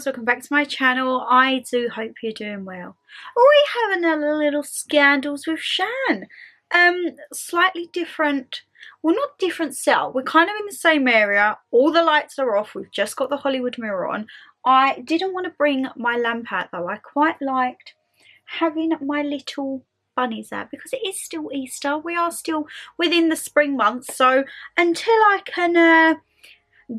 girls, welcome back to my channel. I do hope you're doing well. We have another little scandals with Shan. Slightly different, well, not different setup. We're kind of in the same area. All the lights are off. We've just got the Hollywood mirror on. I didn't want to bring my lamp out though. I quite liked having my little bunnies out because it is still Easter. We are still within the spring months, so until I can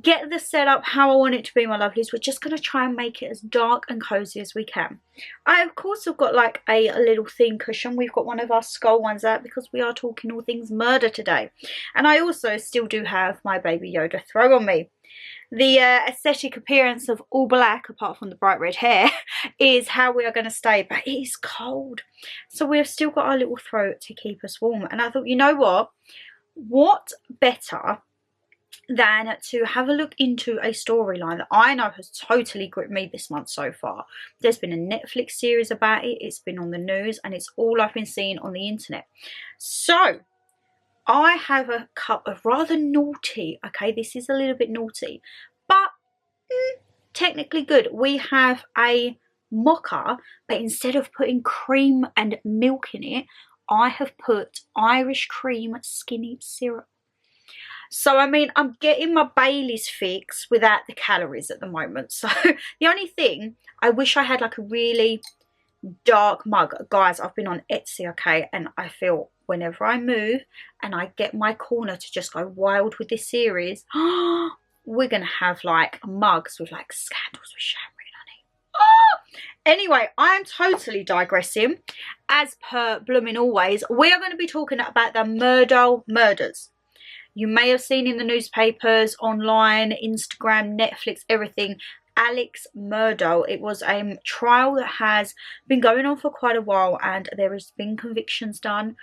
get the setup how I want it to be, my lovelies, we're just going to try and make it as dark and cozy as we can. I of course have got like a little theme cushion. We've got one of our skull ones out because we are talking all things murder today. And I also still do have my baby Yoda throw on me. The aesthetic appearance of all black, apart from the bright red hair, is how we are going to stay. But it is cold, so we've still got our little throat to keep us warm. And I thought, you know what better than to have a look into a storyline that I know has totally gripped me this month so far. There's been a Netflix series about it, it's been on the news, and it's all I've been seeing on the internet. So I have a cup of rather naughty, okay, this is a little bit naughty, but technically good. We have a mocha, but instead of putting cream and milk in it, I have put Irish cream skinny syrup. So, I mean, I'm getting my Bailey's fix without the calories at the moment. So, the only thing, I wish I had like a really dark mug. Guys, I've been on Etsy, okay, and I feel whenever I move and I get my corner to just go wild with this series, we're going to have like mugs with like scandals with Shan written on it. Anyway, I am totally digressing. As per blooming always, we are going to be talking about the Murdaugh murders. You may have seen in the newspapers, online, Instagram, Netflix, everything, Alex Murdaugh. It was a trial that has been going on for quite a while and there has been convictions done.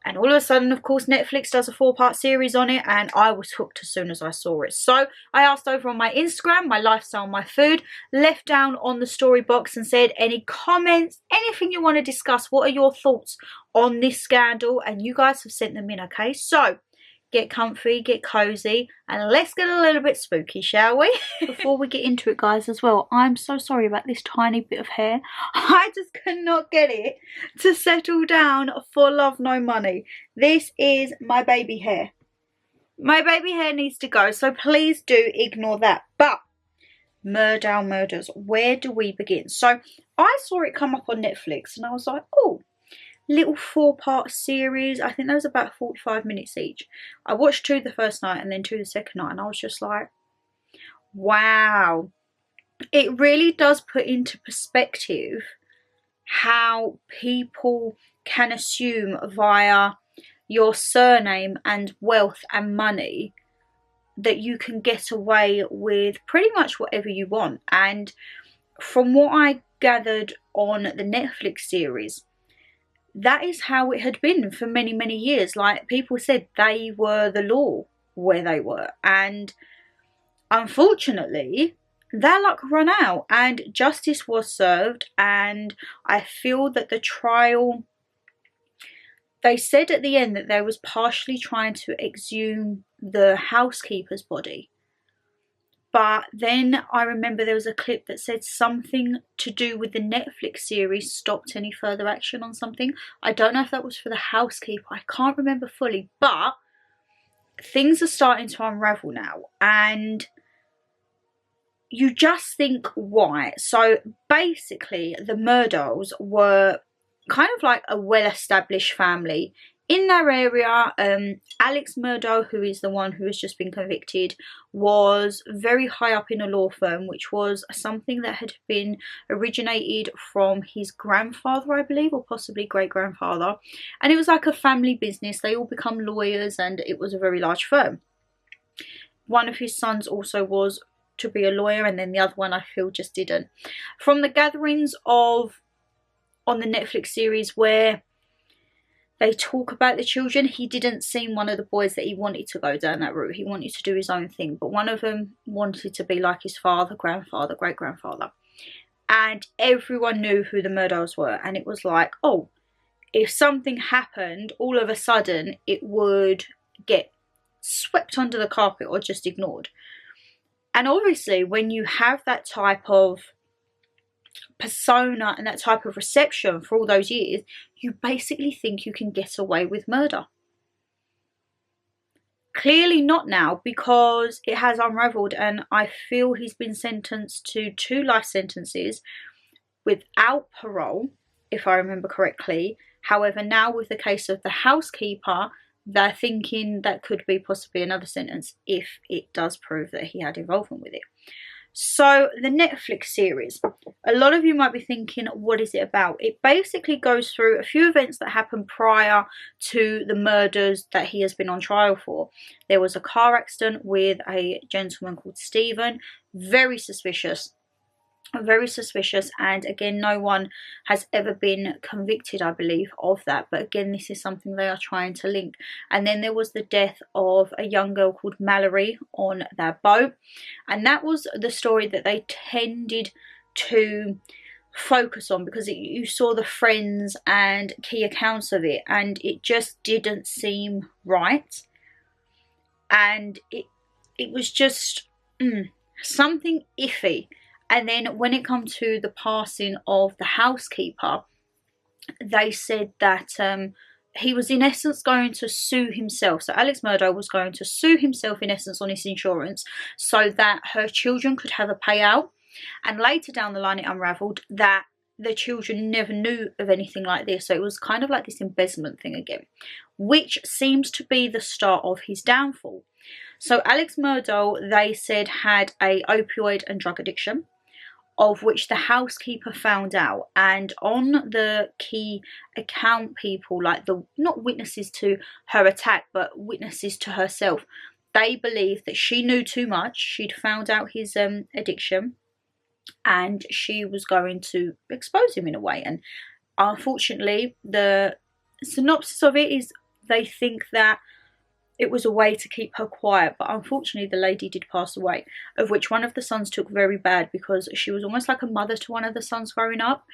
And all of a sudden, of course, Netflix does a 4-part series on it and I was hooked as soon as I saw it. So I asked over on my Instagram, my lifestyle, my food, left down on the story box and said any comments, anything you want to discuss, what are your thoughts on this scandal? And you guys have sent them in, okay? So get comfy, get cozy, and let's get a little bit spooky, shall we? Before we get into it, guys, as well, I'm so sorry about this tiny bit of hair. I just could not get it to settle down for love no money. This is my baby hair. My baby hair needs to go, so please do ignore that. But Murdaugh murders, where do we begin? So I saw it come up on Netflix and I was like, oh, little 4-part series. I think there was about 45 minutes each. I watched 2 the first night and then 2 the second night and I was just like, wow. It really does put into perspective how people can assume via your surname and wealth and money that you can get away with pretty much whatever you want. And from what I gathered on the Netflix series, that is how it had been for many, many years. Like, people said they were the law where they were. And unfortunately, their luck ran out and justice was served. And I feel that the trial, they said at the end that they was partially trying to exhume the housekeeper's body. But then I remember there was a clip that said something to do with the Netflix series stopped any further action on something. I don't know if that was for the housekeeper. I can't remember fully. But things are starting to unravel now. And you just think, why? So basically, the Murdaughs were kind of like a well-established family in their area. Alex Murdaugh, who is the one who has just been convicted, was very high up in a law firm, which was something that had been originated from his grandfather, I believe, or possibly great-grandfather. And it was like a family business. They all become lawyers and it was a very large firm. One of his sons also was to be a lawyer and then the other one, I feel, just didn't. From the gatherings of on the Netflix series where they talk about the children, he didn't seem one of the boys that he wanted to go down that route. He wanted to do his own thing. But one of them wanted to be like his father, grandfather, great-grandfather. And everyone knew who the Murdaughs were. And it was like, oh, if something happened, all of a sudden it would get swept under the carpet or just ignored. And obviously when you have that type of persona and that type of reception for all those years, you basically think you can get away with murder. Clearly not now, because it has unravelled, and I feel he's been sentenced to 2 life sentences without parole, if I remember correctly. However, now with the case of the housekeeper, they're thinking that could be possibly another sentence if it does prove that he had involvement with it. So the Netflix series, a lot of you might be thinking, what is it about? It basically goes through a few events that happened prior to the murders that he has been on trial for. There was a car accident with a gentleman called Stephen, very suspicious, and again, no one has ever been convicted, I believe, of that, but again, this is something they are trying to link. And then there was the death of a young girl called Mallory on their boat, and that was the story that they tended to focus on, because you saw the friends and key accounts of it, and it just didn't seem right, and it was just something iffy. And then when it comes to the passing of the housekeeper, they said that he was in essence going to sue himself. So Alex Murdaugh was going to sue himself in essence on his insurance so that her children could have a payout. And later down the line it unravelled that the children never knew of anything like this. So it was kind of like this embezzlement thing again, which seems to be the start of his downfall. So Alex Murdaugh, they said, had a opioid and drug addiction, of which the housekeeper found out. And on the key account people, like the not witnesses to her attack but witnesses to herself, they believe that she knew too much. She'd found out his addiction, and she was going to expose him in a way. And unfortunately, the synopsis of it is they think that it was a way to keep her quiet, but unfortunately the lady did pass away, of which one of the sons took very bad, because she was almost like a mother to one of the sons growing up.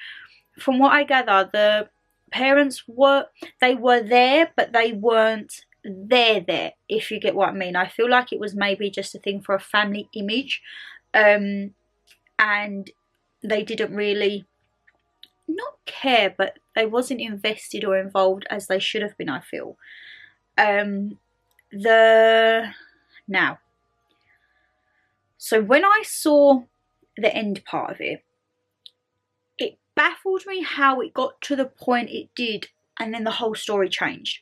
From what I gather, the parents were there, but they weren't there, if you get what I mean. I feel like it was maybe just a thing for a family image, and they didn't really, not care, but they wasn't invested or involved as they should have been, I feel. Now, so when I saw the end part of it, it baffled me how it got to the point it did, and then the whole story changed.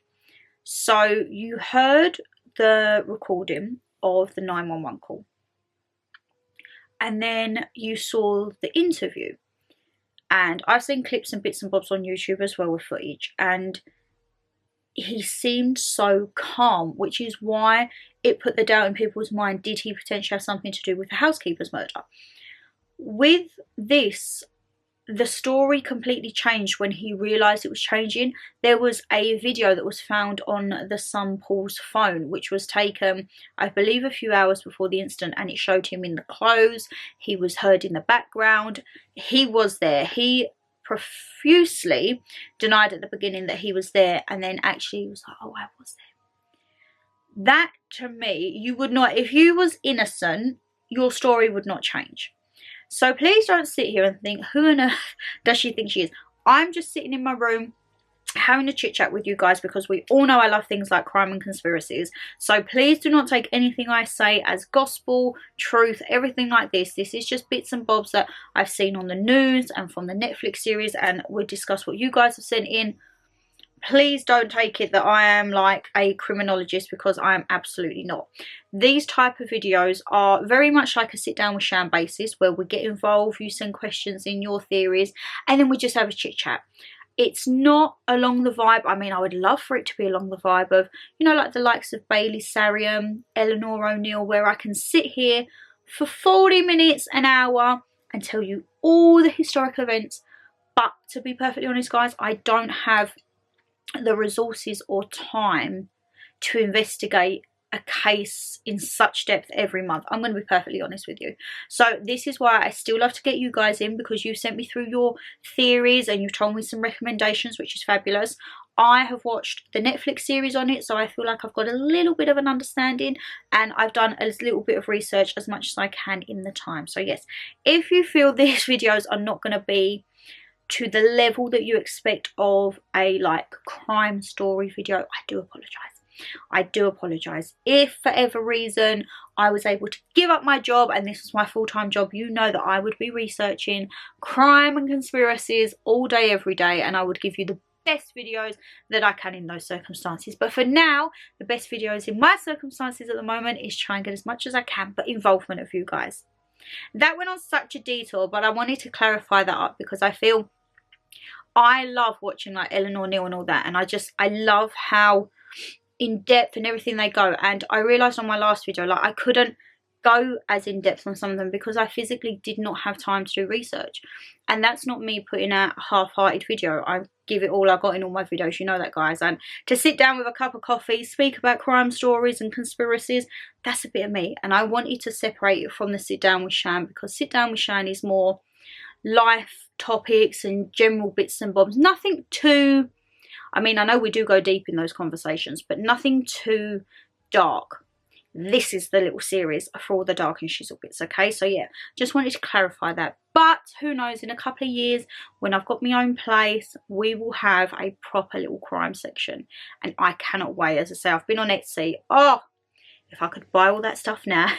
So you heard the recording of the 911 call, and then you saw the interview, and I've seen clips and bits and bobs on YouTube as well with footage, and he seemed so calm, which is why it put the doubt in people's mind, did he potentially have something to do with the housekeeper's murder? With this, the story completely changed when he realised it was changing. There was a video that was found on the son Paul's phone, which was taken, I believe, a few hours before the incident, and it showed him in the clothes. He was heard in the background. He was there. He profusely denied at the beginning that he was there, and then actually was like, oh, I was there. That, to me, you would not, if you was innocent, your story would not change. So please don't sit here and think, who on earth does she think she is? I'm just sitting in my room having a chit chat with you guys, because we all know I love things like crime and conspiracies. So please do not take anything I say as gospel, truth, everything like this. This is just bits and bobs that I've seen on the news and from the Netflix series, and we'll discuss what you guys have sent in. Please don't take it that I am like a criminologist, because I am absolutely not. These type of videos are very much like a sit down with Shan basis, where we get involved, you send questions in, your theories, and then we just have a chit chat. It's not along the vibe, I mean, I would love for it to be along the vibe of, you know, like the likes of Bailey Sariam, Eleanor O'Neill, where I can sit here for 40 minutes, an hour, and tell you all the historical events. But to be perfectly honest, guys, I don't have the resources or time to investigate a case in such depth every month. I'm going to be perfectly honest with you. So this is why I still love to get you guys in, because you've sent me through your theories and you've told me some recommendations, which is fabulous. I have watched the Netflix series on it, so I feel like I've got a little bit of an understanding, and I've done a little bit of research as much as I can in the time. So yes, if you feel these videos are not going to be to the level that you expect of a like crime story video, I do apologise. I do apologise. If for whatever reason I was able to give up my job and this was my full-time job, you know that I would be researching crime and conspiracies all day every day, and I would give you the best videos that I can in those circumstances. But for now, the best videos in my circumstances at the moment is try and get as much as I can, but involvement of you guys. That went on such a detour, but I wanted to clarify that up because I feel I love watching like Ellen O'Neill and all that, and I love how in depth and everything they go. And I realised on my last video, like, I couldn't go as in depth on some of them because I physically did not have time to do research. And that's not me putting out a half-hearted video. I give it all I got in all my videos, you know that, guys. And to sit down with a cup of coffee, speak about crime stories and conspiracies, that's a bit of me. And I wanted to separate it from the Sit Down with Shan, because Sit Down with Shan is more life topics and general bits and bobs. Nothing too, I mean, I know we do go deep in those conversations, but nothing too dark. This is the little series for all the dark and shizzle bits, okay? So yeah, just wanted to clarify that. But who knows, in a couple of years, when I've got my own place, we will have a proper little crime section. And I cannot wait. As I say, I've been on Etsy. Oh, if I could buy all that stuff now.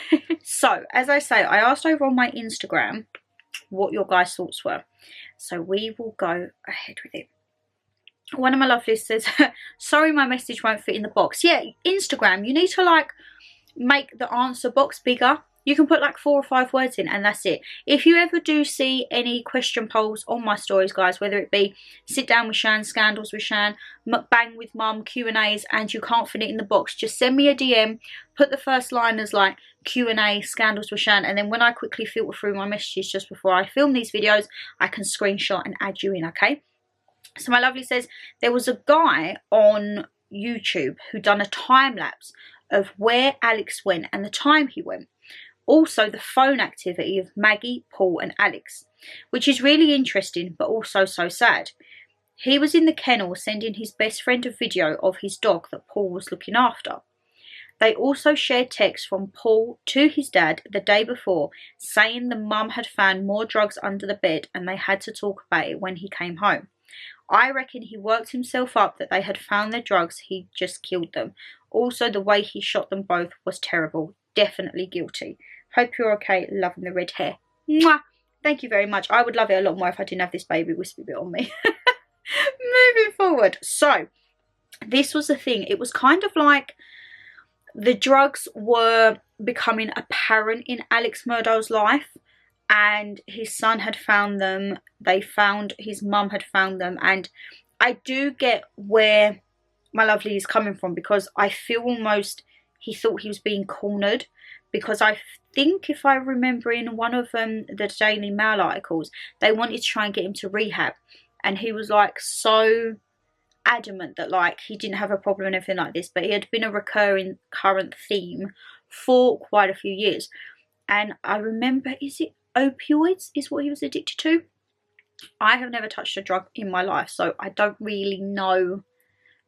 So, as I say, I asked over on my Instagram what your guys' thoughts were. So we will go ahead with it. One of my lovelies says, sorry my message won't fit in the box. Yeah, Instagram, you need to like make the answer box bigger. You can put like 4 or 5 words in and that's it. If you ever do see any question polls on my stories, guys, whether it be Sit Down with Shan, Scandals with Shan, Mukbang with Mum, Q&As, and you can't fit it in the box, just send me a DM, put the first line as like Q&A, Scandals with Shan, and then when I quickly filter through my messages just before I film these videos, I can screenshot and add you in, okay? So my lovely says, there was a guy on YouTube who done a time lapse of where Alex went and the time he went. Also the phone activity of Maggie, Paul and Alex, which is really interesting but also so sad. He was in the kennel sending his best friend a video of his dog that Paul was looking after. They also shared texts from Paul to his dad the day before saying the mum had found more drugs under the bed and they had to talk about it when he came home. I reckon he worked himself up that they had found their drugs, he just killed them. Also the way he shot them both was terrible. Definitely guilty. Hope you're okay. Loving the red hair. Mwah! Thank you very much. I would love it a lot more if I didn't have this baby wispy bit on me. Moving forward. So, this was the thing. It was kind of like the drugs were becoming apparent in Alex Murdaugh's life. And his son had found them. His mum had found them. And I do get where my lovely is coming from, because I feel almost he thought he was being cornered. Because I think, if I remember, in one of the Daily Mail articles, they wanted to try and get him to rehab. And he was like so adamant that like he didn't have a problem and everything like this. But it had been a recurring current theme for quite a few years. And I remember, is it opioids is what he was addicted to? I have never touched a drug in my life, so I don't really know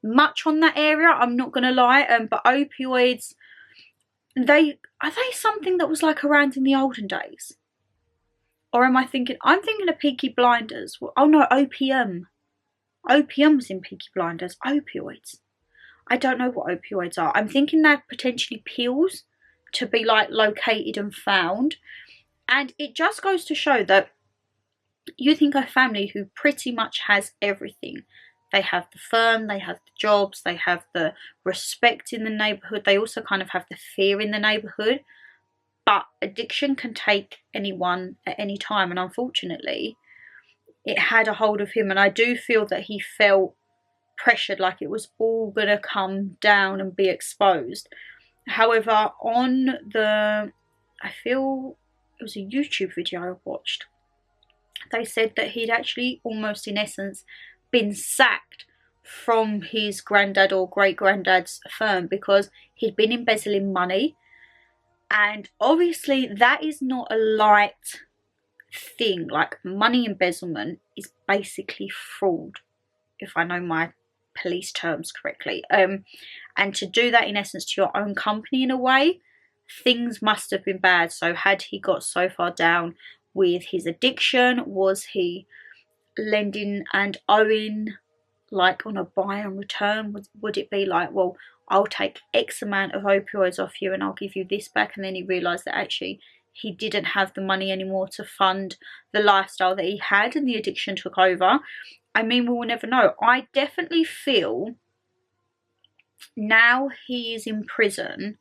much on that area, I'm not going to lie. But opioids, are they something that was like around in the olden days? Or am I thinking, I'm thinking of Peaky Blinders. Oh no, opium. Opium was in Peaky Blinders. Opioids. I don't know what opioids are. I'm thinking they're potentially pills to be like located and found. And it just goes to show that you think a family who pretty much has everything. They have the firm, they have the jobs, they have the respect in the neighbourhood. They also kind of have the fear in the neighbourhood. But addiction can take anyone at any time. And unfortunately, it had a hold of him. And I do feel that he felt pressured, like it was all going to come down and be exposed. However, I feel it was a YouTube video I watched, they said that he'd actually almost in essence been sacked from his granddad or great-granddad's firm because he'd been embezzling money. And obviously that is not a light thing. Like, money embezzlement is basically fraud, if I know my police terms correctly. And to do that in essence to your own company in a way, things must have been bad. So had he got so far down with his addiction? Was he lending and owing, like on a buy and return? Would it be like, well, I'll take X amount of opioids off you and I'll give you this back? And then he realised that actually he didn't have the money anymore to fund the lifestyle that he had and the addiction took over. I mean, we will never know. I definitely feel now he is in prison,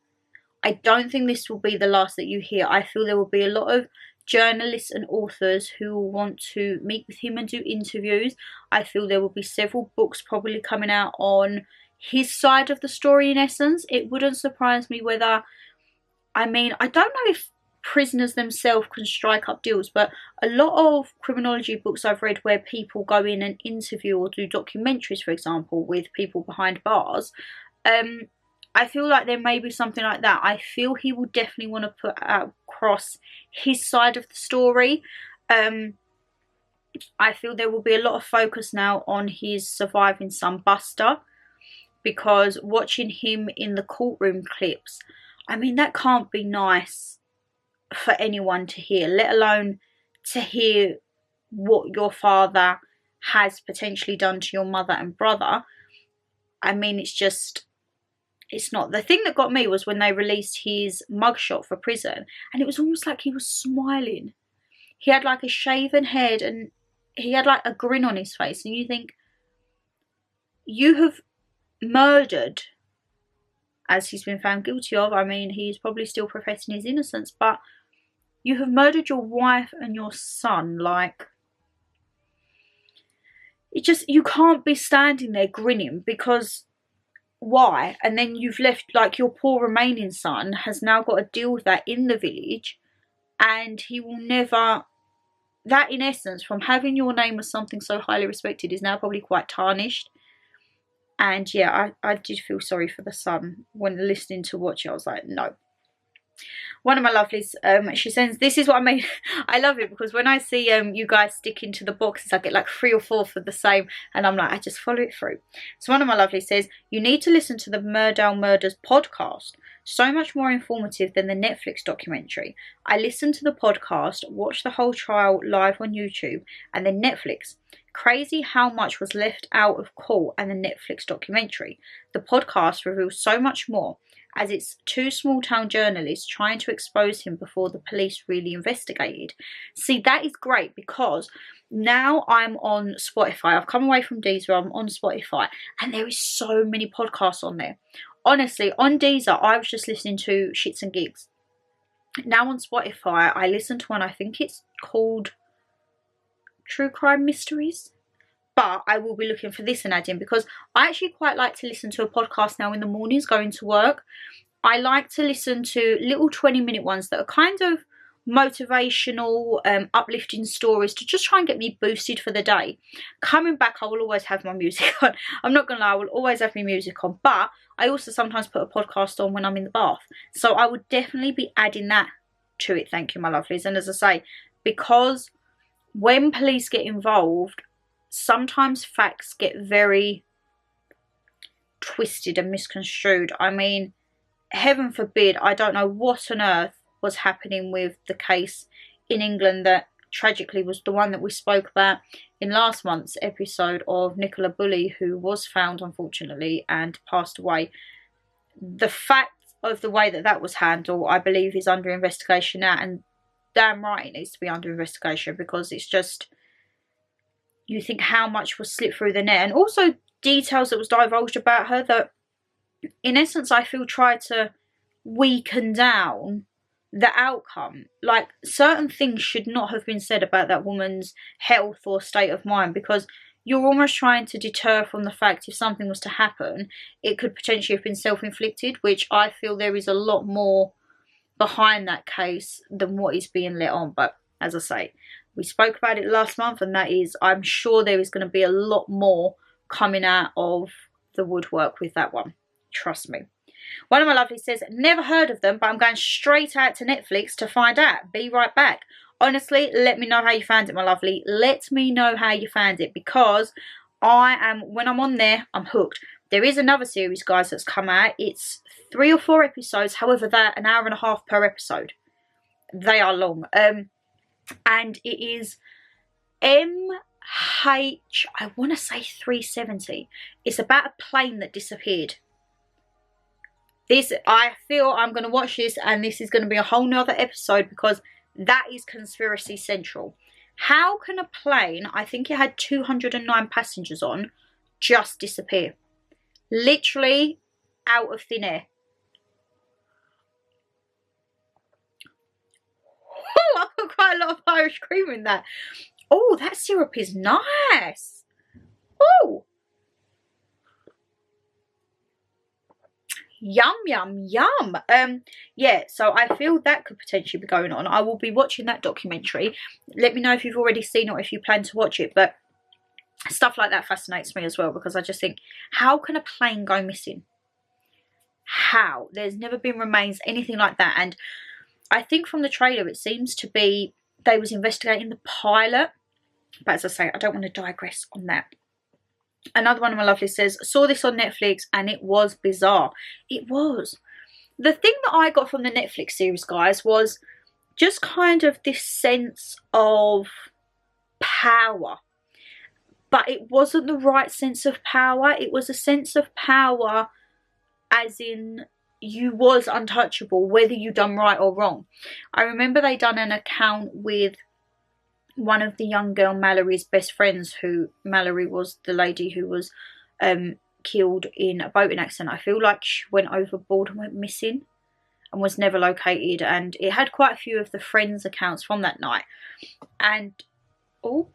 I don't think this will be the last that you hear. I feel there will be a lot of journalists and authors who will want to meet with him and do interviews. I feel there will be several books probably coming out on his side of the story in essence. It wouldn't surprise me whether, I mean, I don't know if prisoners themselves can strike up deals, but a lot of criminology books I've read where people go in and interview or do documentaries, for example, with people behind bars, I feel like there may be something like that. I feel he will definitely want to put across his side of the story. I feel there will be a lot of focus now on his surviving son Buster, because watching him in the courtroom clips, I mean, that can't be nice for anyone to hear, let alone to hear what your father has potentially done to your mother and brother. I mean, it's not. The thing that got me was when they released his mugshot for prison, and it was almost like he was smiling. He had like a shaven head and he had like a grin on his face, and you think, you have murdered, as he's been found guilty of. I mean, he's probably still professing his innocence, but you have murdered your wife and your son. Like, you can't be standing there grinning, because why? And then you've left, like, your poor remaining son has now got to deal with that in the village, and he will never, that in essence, from having your name as something so highly respected, is now probably quite tarnished. And yeah, I did feel sorry for the son when listening to watch it. I was like, no. One of my lovelies, she sends, this is what I mean. I love it because when I see you guys sticking to the boxes, I get like 3 or 4 for the same, and I'm like, I just follow it through. So one of my lovelies says, you need to listen to the Murdaugh Murders podcast. So much more informative than the Netflix documentary. I listened to the podcast, watched the whole trial live on YouTube, and then Netflix. Crazy how much was left out of court and the Netflix documentary. The podcast reveals so much more, as it's 2 small town journalists trying to expose him before the police really investigated. See, that is great, because now I'm on Spotify. I've come away from Deezer, I'm on Spotify, and there is so many podcasts on there. Honestly, on Deezer, I was just listening to Shits and Gigs. Now on Spotify, I listen to one, I think it's called True Crime Mysteries. But I will be looking for this and adding, because I actually quite like to listen to a podcast now in the mornings going to work. I like to listen to little 20-minute ones that are kind of motivational, uplifting stories to just try and get me boosted for the day. Coming back, I will always have my music on. I'm not going to lie, I will always have my music on. But I also sometimes put a podcast on when I'm in the bath. So I would definitely be adding that to it. Thank you, my lovelies. And as I say, because when police get involved, sometimes facts get very twisted and misconstrued. I mean, heaven forbid, I don't know what on earth was happening with the case in England that tragically was the one that we spoke about in last month's episode of Nicola Bulley, who was found unfortunately and passed away. The fact of the way that that was handled, I believe, is under investigation now, and damn right it needs to be under investigation, because it's just, you think how much was slipped through the net, and also details that was divulged about her that in essence I feel tried to weaken down the outcome. Like, certain things should not have been said about that woman's health or state of mind, because you're almost trying to deter from the fact if something was to happen, it could potentially have been self-inflicted, which I feel there is a lot more behind that case than what is being let on. But as I say, we spoke about it last month, and that is, I'm sure there is going to be a lot more coming out of the woodwork with that one. Trust me. One of my lovelies says, never heard of them, but I'm going straight out to Netflix to find out. Be right back. Honestly, let me know how you found it, my lovely. Let me know how you found it, because when I'm on there, I'm hooked. There is another series, guys, that's come out. It's 3 or 4 episodes. However, they're an hour and a half per episode. They are long. And it is I want to say 370. It's about a plane that disappeared. I feel I'm going to watch this, and this is going to be a whole nother episode, because that is Conspiracy Central. How can a plane, I think it had 209 passengers on, just disappear? Literally out of thin air. Oh, I've got quite a lot of Irish cream in that. Oh, that syrup is nice. Oh. Yum, yum, yum. Yeah, so I feel that could potentially be going on. I will be watching that documentary. Let me know if you've already seen it or if you plan to watch it. But stuff like that fascinates me as well, because I just think, how can a plane go missing? How? There's never been remains, anything like that. And I think from the trailer, it seems to be they was investigating the pilot. But as I say, I don't want to digress on that. Another one of my lovelies says, saw this on Netflix and it was bizarre. It was. The thing that I got from the Netflix series, guys, was just kind of this sense of power. But it wasn't the right sense of power. It was a sense of power as in you was untouchable, whether you done right or wrong. I remember they done an account with one of the young girl Mallory's best friends, who Mallory was the lady who was killed in a boating accident. I feel like she went overboard and went missing and was never located, and it had quite a few of the friends' accounts from that night. And oh,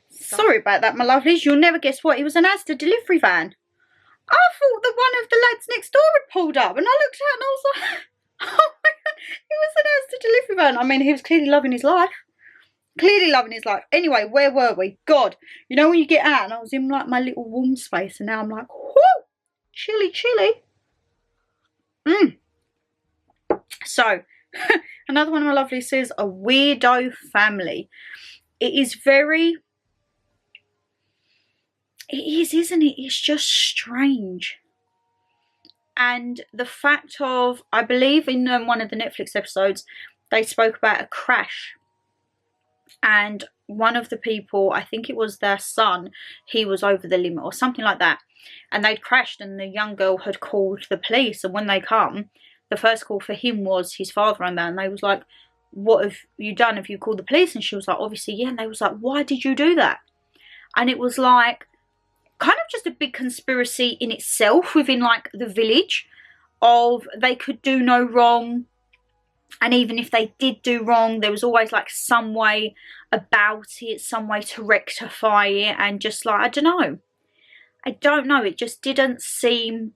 sorry about that, my lovelies. You'll never guess what, it was an Asda delivery van. I thought that one of the lads next door had pulled up, and I looked out and I was like, oh my god, it was an Asda delivery van. I mean, he was clearly loving his life. Clearly loving his life. Anyway, where were we? God, you know when you get out, and I was in like my little warm space, and now I'm like, whoo, chilly, chilly. So, another one of my lovelies says, a weirdo family. It is very... It is, isn't it? It's just strange. And the fact of, I believe in one of the Netflix episodes, they spoke about a crash. And one of the people, I think it was their son, he was over the limit or something like that. And they'd crashed, and the young girl had called the police. And when they come, the first call for him was his father and that. And they was like, what have you done? Have you called the police? And she was like, obviously, yeah. And they was like, why did you do that? And it was like, kind of just a big conspiracy in itself within like the village of they could do no wrong, and even if they did do wrong, there was always like some way about it, some way to rectify it. And just like, I don't know, it just didn't seem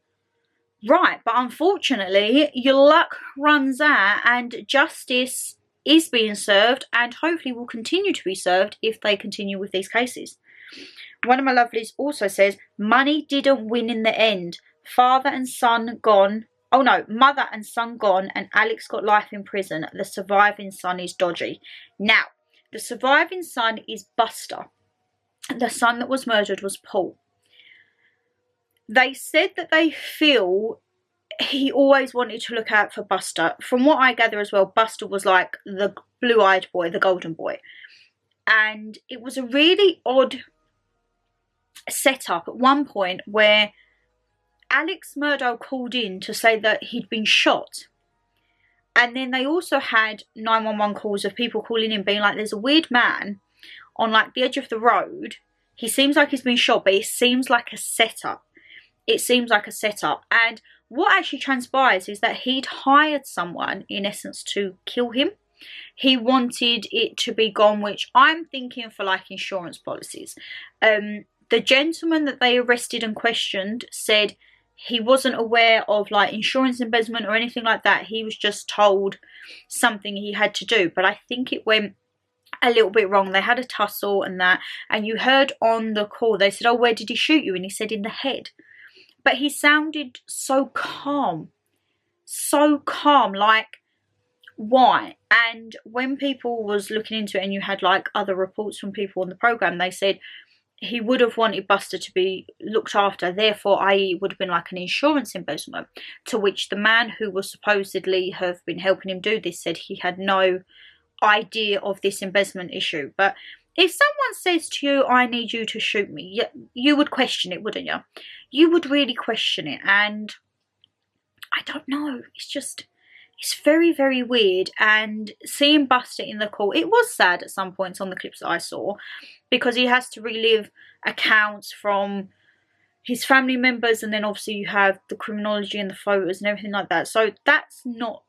right. But unfortunately, your luck runs out, and justice is being served, and hopefully will continue to be served if they continue with these cases. One of my lovelies also says, money didn't win in the end. Father and son gone. Oh no, mother and son gone, and Alex got life in prison. The surviving son is dodgy. Now, the surviving son is Buster. The son that was murdered was Paul. They said that they feel he always wanted to look out for Buster. From what I gather as well, Buster was like the blue-eyed boy, the golden boy. And it was a really odd setup at one point where Alex Murdaugh called in to say that he'd been shot, and then they also had 911 calls of people calling in being like, there's a weird man on like the edge of the road, he seems like he's been shot, but it seems like a setup. And what actually transpires is that he'd hired someone in essence to kill him. He wanted it to be gone, which I'm thinking for like insurance policies. The gentleman that they arrested and questioned said he wasn't aware of like insurance embezzlement or anything like that. He was just told something he had to do. But I think it went a little bit wrong. They had a tussle and that. And you heard on the call, they said, oh, where did he shoot you? And he said, in the head. But he sounded so calm. so calm, like, why? And when people was looking into it, and you had like other reports from people on the program, they said he would have wanted Buster to be looked after, therefore, i.e. it would have been like an insurance embezzlement, to which the man who was supposedly have been helping him do this said he had no idea of this embezzlement issue. But if someone says to you, I need you to shoot me, you would question it, wouldn't you? You would really question it. And I don't know, it's very, very weird. And seeing Buster in the court, it was sad at some points on the clips that I saw, because he has to relive accounts from his family members, and then obviously you have the criminology and the photos and everything like that. So that's not,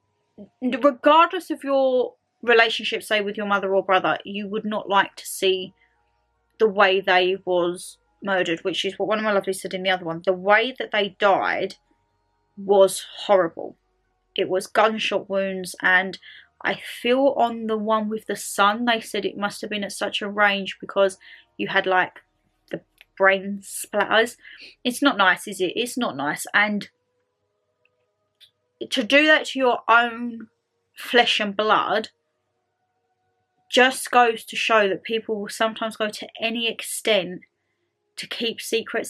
regardless of your relationship, say with your mother or brother, you would not like to see the way they was murdered, which is what one of my lovelies said in the other one. The way that they died was horrible. It was gunshot wounds, and I feel on the one with the son, they said it must have been at such a range because you had like the brain splatters. It's not nice, is it? It's not nice. And to do that to your own flesh and blood just goes to show that people will sometimes go to any extent to keep secret.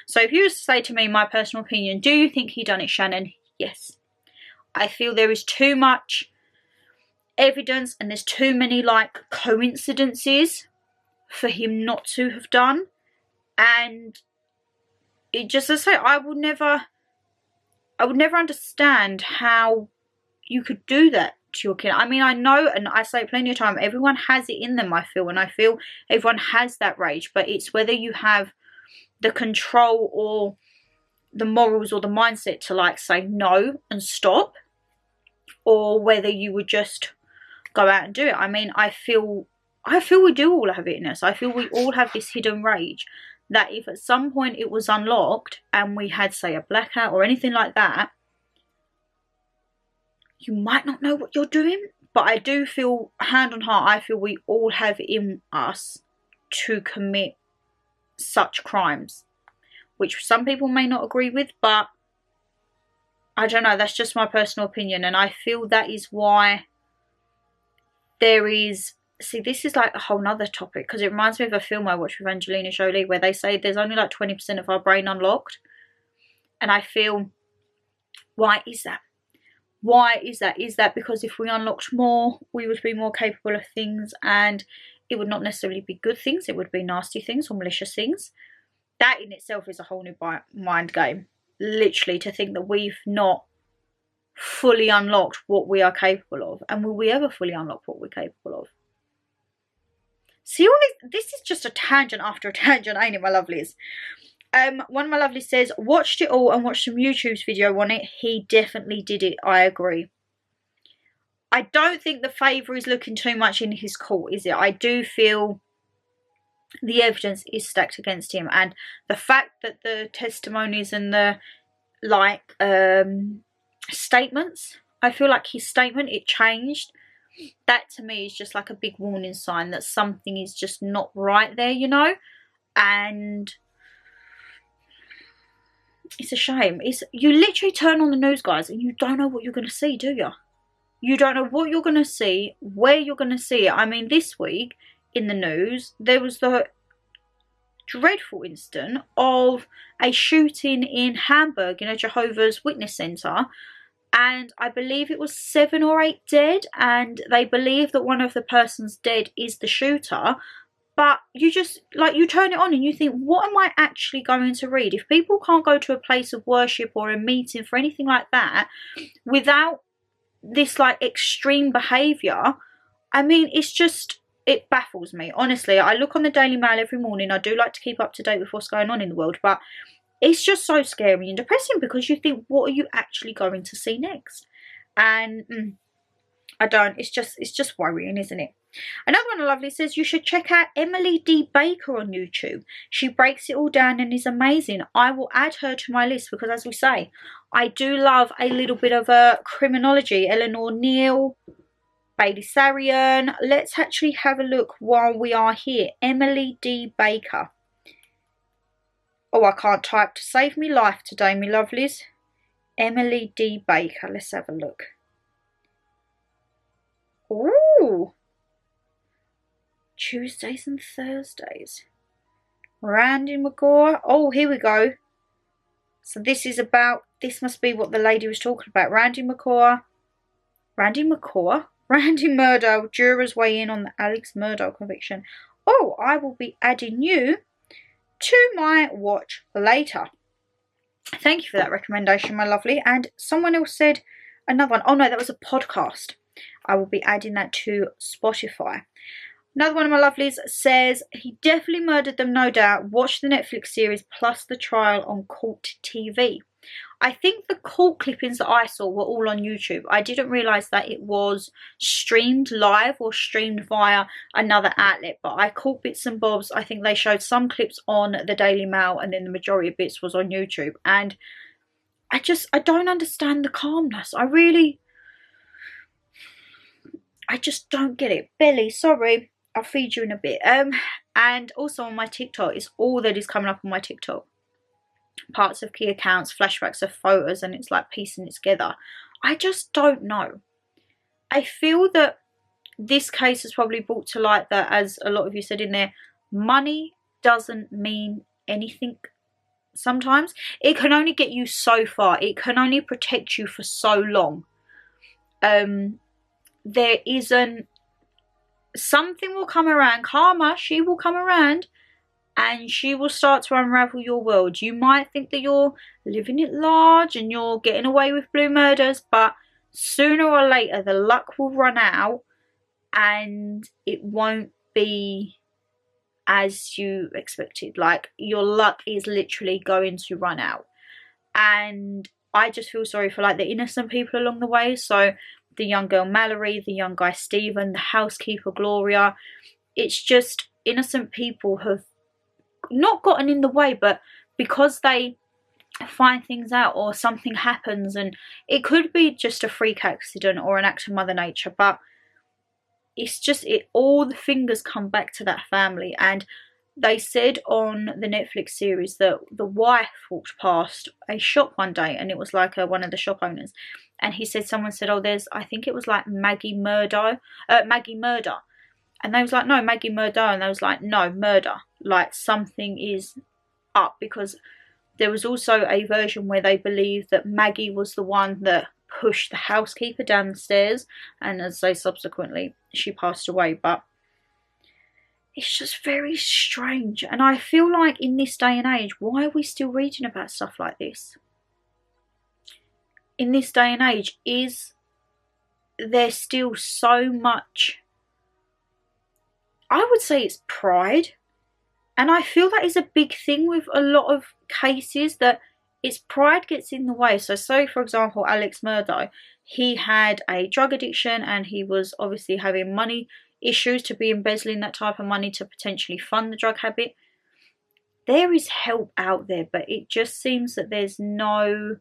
So if you were to say to me, my personal opinion, do you think he done it, Shannon? Yes. I feel there is too much evidence and there's too many like coincidences for him not to have done. And it just, as I say, I would never understand how you could do that to your kid. I mean, I know, and I say plenty of time, everyone has it in them, I feel, and I feel everyone has that rage, but it's whether you have the control or the morals or the mindset to like say no and stop, or whether you would just go out and do it. I mean, I feel we do all have it in us. I feel we all have this hidden rage that if at some point it was unlocked and we had, say, a blackout or anything like that, you might not know what you're doing. But I do feel, hand on heart, I feel we all have it in us to commit such crimes, which some people may not agree with, but I don't know, that's just my personal opinion. And I feel that is why there is, see, this is like a whole nother topic, because it reminds me of a film I watched with Angelina Jolie where they say there's only like 20% of our brain unlocked. And I feel, why is that? Why is that? Is that because if we unlocked more, we would be more capable of things, and it would not necessarily be good things, it would be nasty things or malicious things? That in itself is a whole new mind game. Literally, to think that we've not fully unlocked what we are capable of. And will we ever fully unlock what we're capable of? See, all this is just a tangent after a tangent, ain't it, my lovelies? One of my lovelies says, watched it all and watched some YouTube's video on it. He definitely did it. I agree. I don't think the favour is looking too much in his court, is it? I do feel the evidence is stacked against him, and the fact that the testimonies and the like statements, I feel like his statement, it changed. That to me is just like a big warning sign that something is just not right there, you know. And it's a shame. You literally turn on the news, guys, and you don't know what you're going to see, do you? You don't know what you're going to see, where you're going to see it. I mean, this week in the news, there was the dreadful incident of a shooting in Hamburg in a Jehovah's Witness centre, and I believe it was 7 or 8 dead, and they believe that one of the persons dead is the shooter. But you just, like, you turn it on and you think, what am I actually going to read? If people can't go to a place of worship or a meeting for anything like that without this, like, extreme behaviour, I mean, it's just, it baffles me. Honestly, I look on the Daily Mail every morning. I do like to keep up to date with what's going on in the world, but it's just so scary and depressing because you think, what are you actually going to see next? And I don't, it's just worrying, isn't it? Another one, lovely, says you should check out Emily D. Baker on YouTube. She breaks it all down and is amazing. I will add her to my list because, as we say, I do love a little bit of a criminology. Eleanor Neal, Bailey Sarian. Let's actually have a look while we are here. Emily D. Baker. Oh, I can't type to save me life today, me lovelies. Emily D. Baker. Let's have a look. Ooh. Tuesdays and Thursdays. Randy McCaw. Oh, here we go. So this is about, this must be what the lady was talking about. Randy Murdaugh, jurors weigh in on the Alex Murdaugh conviction. Oh, I will be adding you to my watch later. Thank you for that recommendation, my lovely. And someone else said another one. Oh no, that was a podcast. I will be adding that to Spotify. Another one of my lovelies says, he definitely murdered them, no doubt. Watch the Netflix series plus the trial on Court TV. I think the court clippings that I saw were all on YouTube. I didn't realise that it was streamed live or streamed via another outlet. But I caught bits and bobs. I think they showed some clips on the Daily Mail and then the majority of bits was on YouTube. And I don't understand the calmness. I just don't get it. Belly, sorry. I'll feed you in a bit. And also on my TikTok, it's all that is coming up on my TikTok. Parts of key accounts, flashbacks of photos, and it's like piecing it together. I just don't know. I feel that this case has probably brought to light that, as a lot of you said in there, money doesn't mean anything sometimes. It can only get you so far. It can only protect you for so long. There isn't, something will come around, karma, she will come around and she will start to unravel your world. You might think that you're living it large and you're getting away with blue murders, but sooner or later the luck will run out and it won't be as you expected. Like, your luck is literally going to run out. And I just feel sorry for like the innocent people along the way. So the young girl Mallory, the young guy Stephen, the housekeeper Gloria. It's just innocent people have not gotten in the way, but because they find things out or something happens, and it could be just a freak accident or an act of Mother Nature, but it's just, all the fingers come back to that family. And they said on the Netflix series that the wife walked past a shop one day, and it was like one of the shop owners, and he said, someone said, oh, there's, I think it was like Maggie Murdaugh, and they was like, no, Maggie Murdaugh, and they was like, no, murder, like something is up, because there was also a version where they believed that Maggie was the one that pushed the housekeeper down the stairs, and as they subsequently, she passed away. But it's just very strange, and I feel like in this day and age, why are we still reading about stuff like this? In this day and age, is there still so much, I would say it's pride, and I feel that is a big thing with a lot of cases, that it's pride gets in the way. So for example, Alex Murdaugh, he had a drug addiction and he was obviously having money issues to be embezzling that type of money to potentially fund the drug habit. There is help out there, but it just seems that there's no,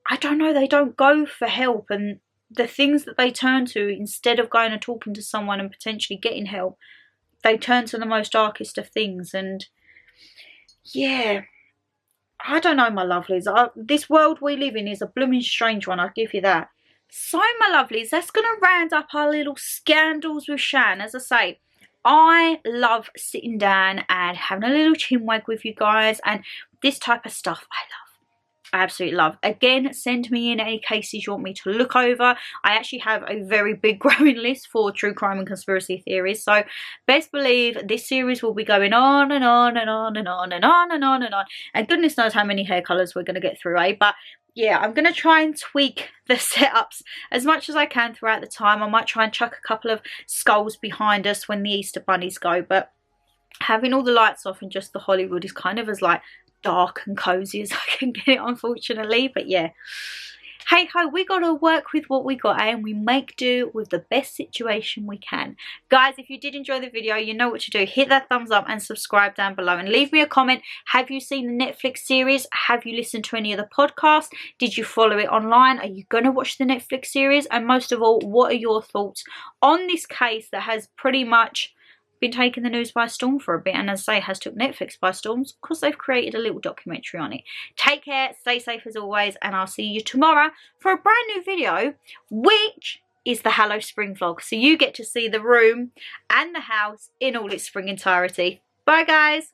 I don't know, they don't go for help, and the things that they turn to, instead of going and talking to someone and potentially getting help, they turn to the most darkest of things. And yeah, I don't know, my lovelies. This world we live in is a blooming strange one, I'll give you that. So, my lovelies, that's going to round up our little scandals with Shan. As I say, I love sitting down and having a little chinwag with you guys, and this type of stuff I love. I absolutely love. Again, send me in any cases you want me to look over. I actually have a very big growing list for true crime and conspiracy theories, so best believe this series will be going on and on and on and on and on and on and on, and goodness knows how many hair colours we're going to get through, eh? But yeah, I'm going to try and tweak the setups as much as I can throughout the time. I might try and chuck a couple of skulls behind us when the Easter bunnies go, but having all the lights off and just the Hollywood is kind of as like dark and cozy as I can get it, unfortunately. But yeah, hey ho, we got to work with what we got, and we make do with the best situation we can. Guys, if you did enjoy the video, you know what to do. Hit that thumbs up and subscribe down below, and leave me a comment. Have you seen the Netflix series? Have you listened to any of the podcasts? Did you follow it online? Are you going to watch the Netflix series? And most of all, what are your thoughts on this case that has pretty much been taking the news by storm for a bit, and as I say, has took Netflix by storm because they've created a little documentary on it. Take care, stay safe as always, and I'll see you tomorrow for a brand new video, which is the Hello Spring vlog. So you get to see the room and the house in all its spring entirety. Bye guys.